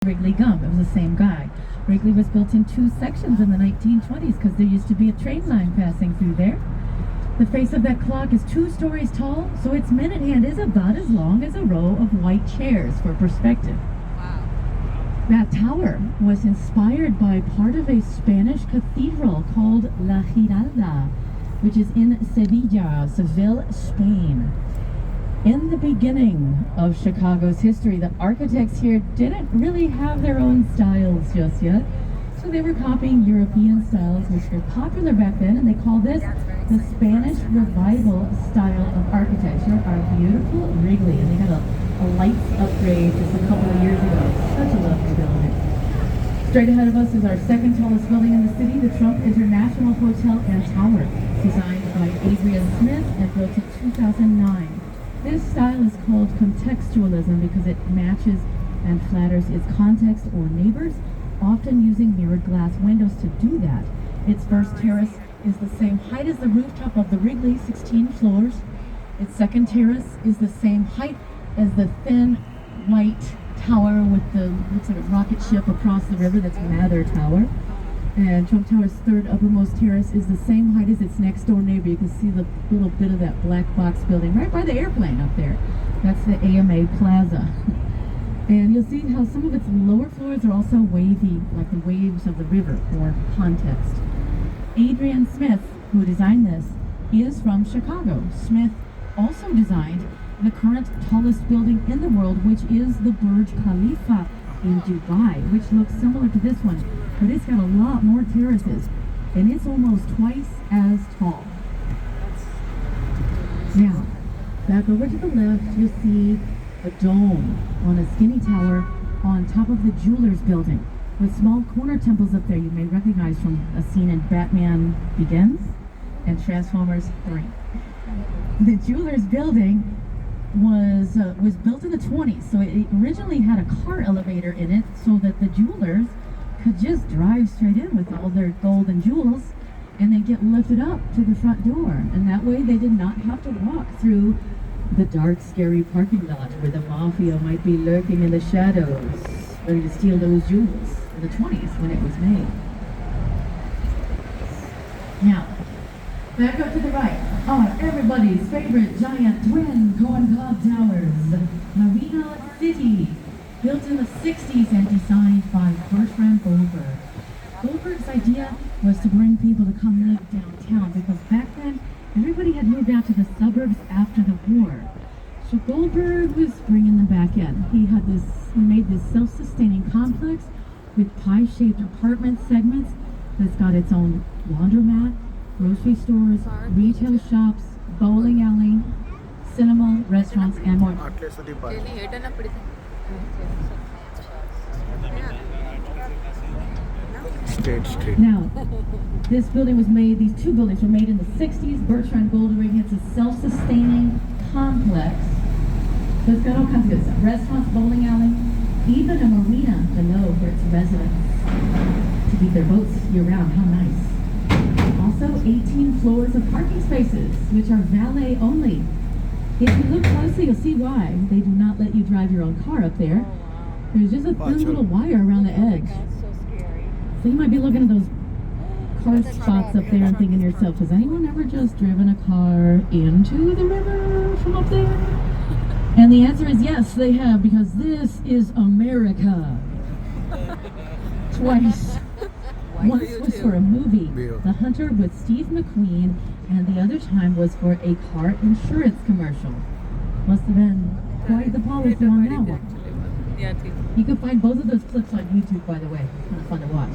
Wrigley Gum. It was the same guy. Wrigley was built in two sections in the 1920s because there used to be a train line passing through there. The face of that clock is 2 stories tall, so its minute hand is about as long as a row of white chairs for perspective. Wow. That tower was inspired by part of a Spanish cathedral called La Giralda, which is in Seville, Spain. In the beginning of Chicago's history, the architects here didn't really have their own styles just yet. So they were copying European styles, which were popular back then, and they called this the Spanish Revival style of architecture. Our beautiful Wrigley, and they got a lights upgrade just a couple of years ago. Such a lovely building. Straight ahead of us is our second tallest building in the city, the Trump International Hotel and Tower, designed by Adrian Smith and built in 2009. This style is called contextualism because it matches and flatters its context or neighbors, often using mirrored glass windows to do that. Its first terrace is the same height as the rooftop of the Wrigley, 16 floors. Its second terrace is the same height as the thin white tower with the looks like a rocket ship across the river. That's Mather Tower. And Trump Tower's third uppermost terrace is the same height as its next door neighbor. You can see the little bit of that black box building right by the airplane up there. That's the AMA Plaza. And you'll see how some of its lower floors are also wavy, like the waves of the river or context. Adrian Smith, who designed this, is from Chicago. Smith also designed the current tallest building in the world, which is the Burj Khalifa in Dubai, which looks similar to this one, but it's got a lot more terraces, and it's almost twice as tall. Now, back over to the left, you'll see a dome on a skinny tower on top of the Jewelers building, with small corner temples up there you may recognize from a scene in Batman Begins and Transformers 3. The Jewelers building was built in the 20s, so it originally had a car elevator in it so that the jewelers could just drive straight in with all their gold and jewels and then get lifted up to the front door, and that way they did not have to walk through the dark, scary parking lot where the mafia might be lurking in the shadows, ready to steal those jewels in the 20s when it was made. Now, back up to the right are everybody's favorite giant twin corncob towers, Marina City, built in the 60s and designed by Bertram Goldberg. Goldberg's idea was to bring people to come live downtown because back then everybody had moved out to the suburbs after the war. So Goldberg was bringing them back in. He made this self-sustaining complex with pie-shaped apartment segments that's got its own laundromat, grocery stores, retail shops, bowling alley, cinema, restaurants, and more. Now, this building was made, these two buildings were made in the 60s. Bertrand Goldberg. It's a self-sustaining complex. So it's got all kinds of good stuff. Restaurants, bowling alley, even a marina below for its residents to keep their boats year-round. How nice. Also, 18 floors of parking spaces, which are valet only. If you look closely, you'll see why. They do not let you drive your own car up there. There's just a thin little wire around the edge. So you might be looking at those car spots up there and thinking to yourself, has anyone ever just driven a car into the river from up there? And the answer is yes, they have, because this is America. Twice. Once was for a movie, The Hunter with Steve McQueen, and the other time was for a car insurance commercial. Must have been quite the policy on that one. You can find both of those clips on YouTube, by the way. Kind of fun to watch.